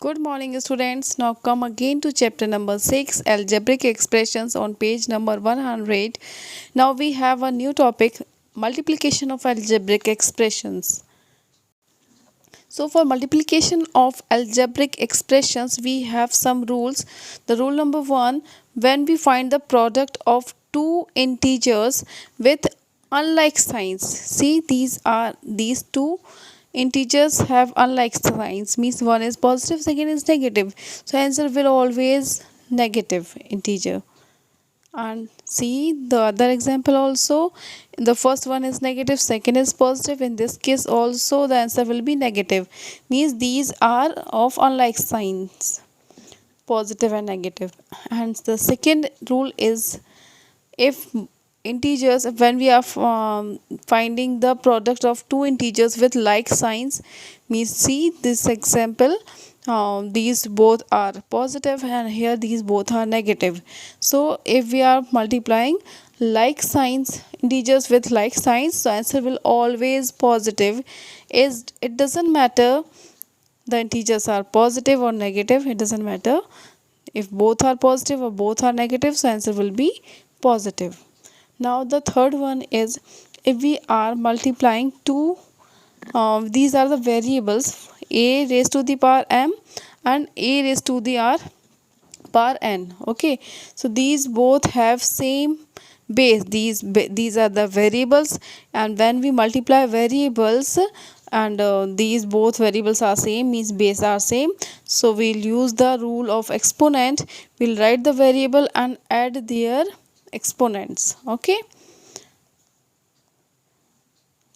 Good morning, students. Now come again to chapter number 6, algebraic expressions on page number 100. Now we have a new topic, multiplication of algebraic expressions. So for multiplication of algebraic expressions, we have some rules. The rule number 1, when we find the product of two integers with unlike signs. See, these two integers have unlike signs, means one is positive, second is negative. So answer will always negative integer. And see the other example also, the first one is negative, second is positive. In this case also the answer will be negative, means these are of unlike signs, positive and negative. And the second rule is, if integers, when we are finding the product of two integers with like signs, means see this example, these both are positive and here these both are negative. So if we are multiplying like signs, integers with like signs, the answer will always positive. Is it doesn't matter the integers are positive or negative, it doesn't matter. If both are positive or both are negative, so answer will be positive. Now the third one is, if we are multiplying two, these are the variables a raised to the power m and a raised to the r power n. Okay, so these both have same base. These are the variables, and when we multiply variables and these both variables are same, means base are same, so we'll use the rule of exponent. We'll write the variable and add their exponents. Okay,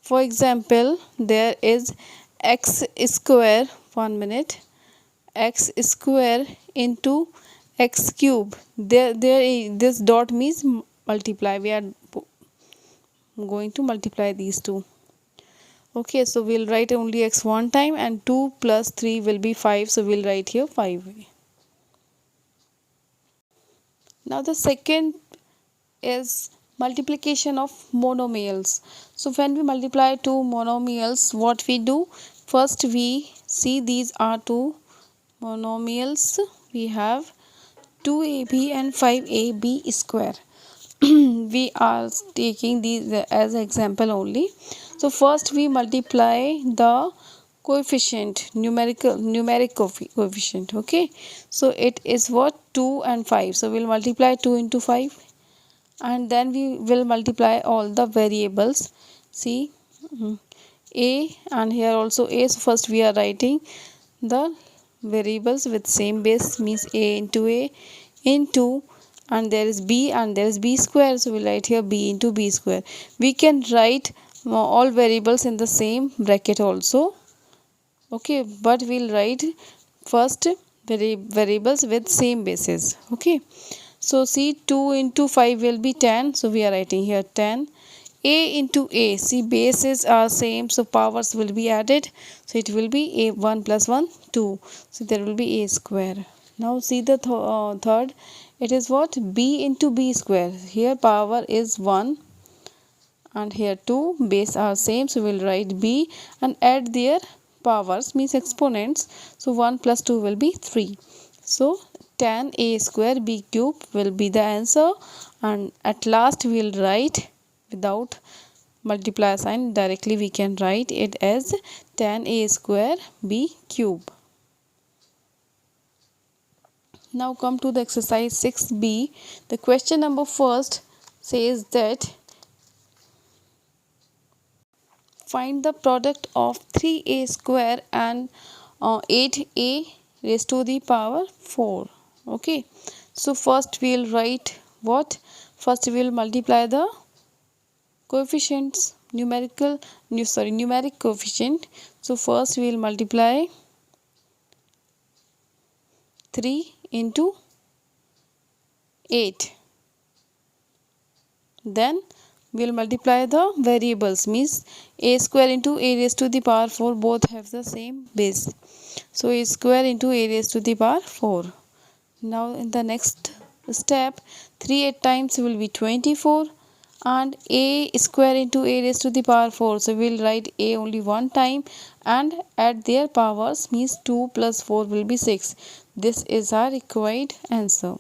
for example, there is x square, 1 minute, x square into x cube. This dot means multiply. We are going to multiply these two. Okay, so we'll write only x one time, and 2 plus 3 will be 5, so we'll write here 5. Now the second is multiplication of monomials. So when we multiply two monomials, what we do? First we see these are two monomials. We have 2ab and 5ab square. We are taking these as example only. So first we multiply the coefficient, numeric coefficient. Okay, so it is what, 2 and 5, so we'll multiply 2 into 5, and then we will multiply all the variables. See, a, and here also a. So first we are writing the variables with same base, means a into, and there is b and there is b square, so we'll write here b into b square. We can write all variables in the same bracket also. Okay, but we'll write first variables with same bases. Okay, so see, 2 into 5 will be 10, so we are writing here 10. A into a, see bases are same, so powers will be added, so it will be a 1 plus 1 2, so there will be a square. Now see the third, it is what, b into b square. Here power is 1 and here 2, base are same, so we'll write b and add their powers, means exponents, so 1 plus 2 will be 3. So 10a square b cube will be the answer, and at last we'll write without multiply sign, directly we can write it as 10a square b cube. Now come to the exercise 6b. The question number first says that find the product of 3a square and 8a raised to the power 4. Okay, so first we'll write what? First we will multiply the coefficients, numeric coefficient. So first we will multiply 3 into 8. Then we will multiply the variables, means a square into a raised to the power 4, both have the same base, so a square into a raised to the power 4. Now in the next step, 3 8 times will be 24, and a square into a raised to the power 4. So we'll write a only one time and add their powers, means 2 plus 4 will be 6. This is our required answer.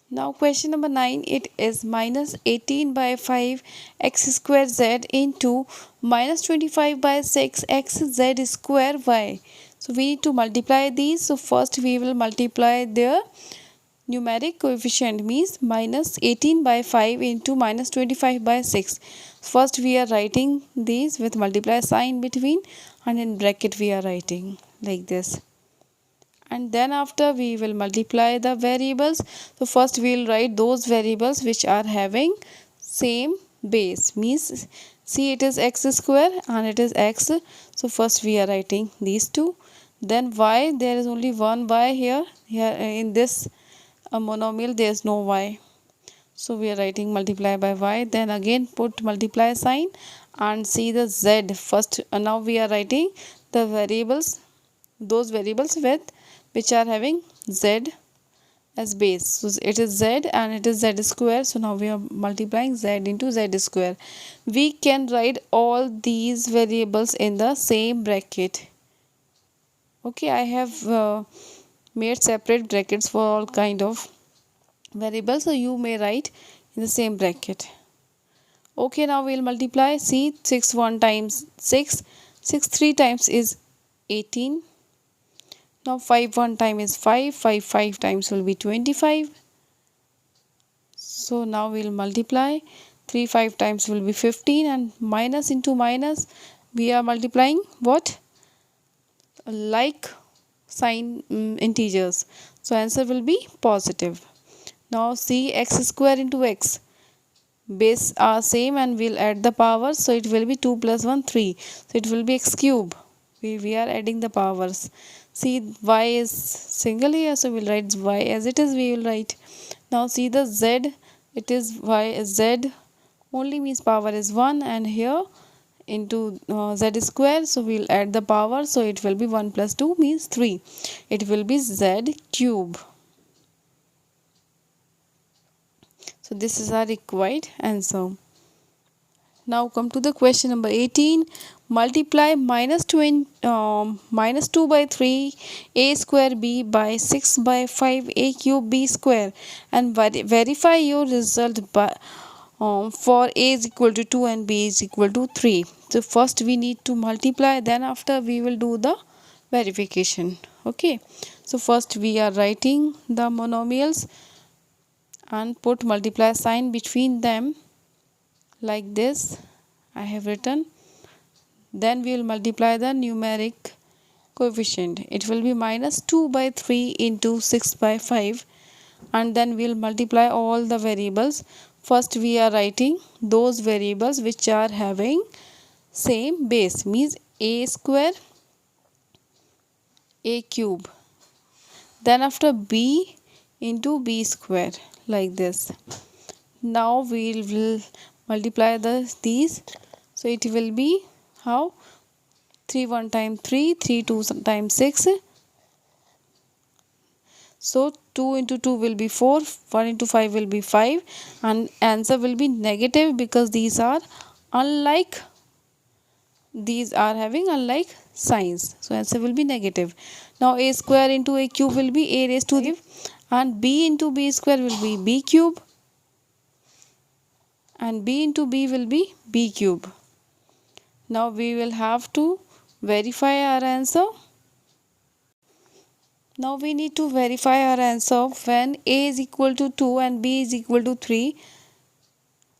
Now question number 9, it is minus 18 by 5 x square z into minus 25 by 6 x z square y. So we need to multiply these. So first we will multiply their numeric coefficient, means minus 18 by 5 into minus 25 by 6. First we are writing these with multiply sign between, and in bracket we are writing like this. And then after we will multiply the variables. So first we will write those variables which are having same base, means see it is x square and it is x. So first we are writing these two. Then y, there is only one y here in this monomial there is no y. So we are writing multiply by y, then again put multiply sign and see the z first. Now we are writing the variables, those variables with which are having z as base. So it is z and it is z square. So now we are multiplying z into z square. We can write all these variables in the same bracket. Okay, I have made separate brackets for all kind of variables, so you may write in the same bracket. Okay, now we'll multiply. See, 6 1 times 6, 6 3 times is 18. Now 5 1 time is 5, 5 5 times will be 25. So now we'll multiply. 3 5 times will be 15, and minus into minus we are multiplying what? Like sign integers. So answer will be positive. Now see, x square into x, base are same and we'll add the powers. So it will be 2 plus 1 3. So it will be x cube. We are adding the powers. See, y is single here, so we'll write y as it is, we will write. Now see the z, it is y, z only means power is 1, and here into z square, so we'll add the power. So it will be 1 plus 2 means 3. It will be z cube. So this is our required answer. Now come to the question number 18. Multiply minus 2 by 3 a square b by 6 by 5 a cube b square, and verify your result by for a is equal to 2 and b is equal to 3. So first we need to multiply, then after we will do the verification. Okay, so first we are writing the monomials and put multiply sign between them like this I have written. Then we will multiply the numeric coefficient. It will be minus 2 by 3 into 6 by 5, and then we will multiply all the variables. First we are writing those variables which are having same base, means a square, a cube, then after b into b square like this. Now we will multiply these. So it will be how? 3 1 times 3, 3 2 times 6. So 2 into 2 will be 4, 1 into 5 will be 5, and answer will be negative because these are unlike, these are having unlike signs. So answer will be negative. Now a square into a cube will be a raised to the, and b into b square will be b cube, and b into b will be b cube. Now we will have to verify our answer. Now we need to verify our answer when a is equal to 2 and b is equal to 3.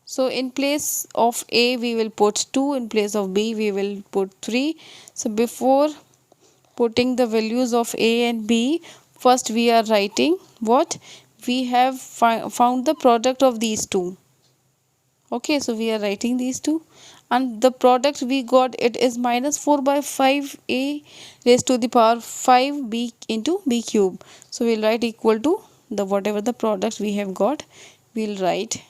So in place of a we will put 2, in place of b we will put 3. So before putting the values of a and b, first we are writing what? We have found the product of these two. Okay, so we are writing these two, and the product we got, it is minus 4 by 5 a raised to the power 5 b into b cube. So we'll write equal to the whatever the product we have got, we'll write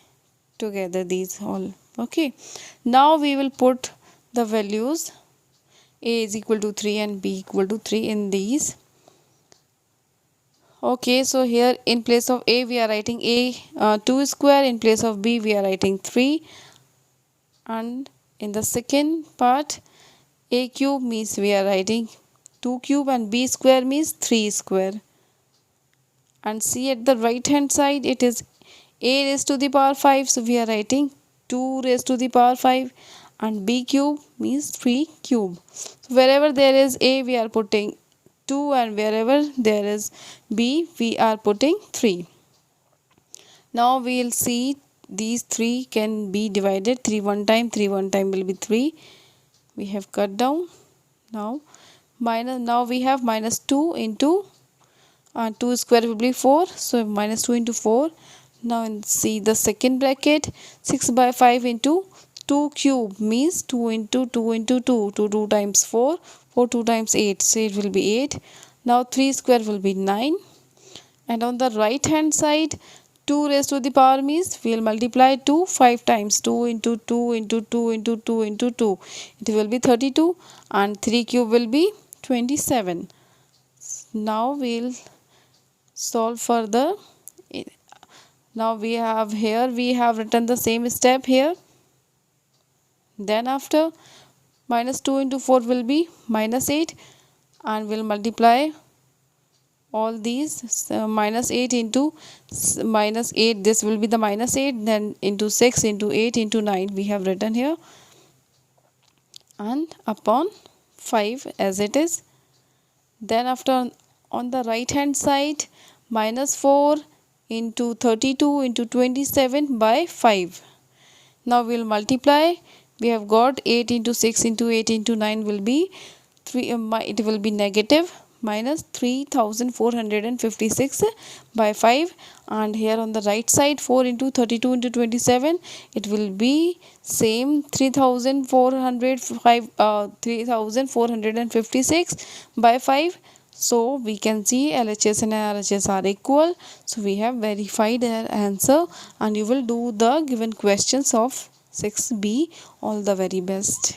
together these all. Okay, now we will put the values a is equal to 3 and b equal to 3 in these. Okay, so here in place of a we are writing a 2 square, in place of b we are writing 3, and in the second part a cube means we are writing 2 cube and b square means 3 square. And see at the right hand side it is a raised to the power 5, so we are writing 2 raised to the power 5, and b cube means 3 cube. So wherever there is a we are putting 2, and wherever there is b we are putting 3. Now we will see these 3 can be divided. 3 one time, 3 one time will be 3. We have cut down. Now we have minus 2 into 2 square will be 4, so minus 2 into 4. Now see the second bracket, 6 by 5 into 2 cube means 2 into 2 into 2, 2 times 4, 4 2 times 8, so it will be 8. Now 3 square will be 9, and on the right hand side 2 raised to the power means we will multiply 2 5 times, 2 into 2 into 2 into 2 into 2, it will be 32, and 3 cube will be 27. Now we will solve further. Now we have written the same step here. Then after minus 2 into 4 will be minus 8, and we'll multiply all these. Minus 8 into minus 8, this will be the minus 8, then into 6 into 8 into 9 we have written here, and upon 5 as it is. Then after on the right hand side minus 4 into 32 into 27 by 5. Now we will multiply. We have got 8 into 6 into 8 into 9 will be 3, it will be negative minus 3456 by 5, and here on the right side 4 into 32 into 27, it will be same 3456 by 5. So we can see LHS and RHS are equal. So we have verified their answer, and you will do the given questions of 6B. All the very best.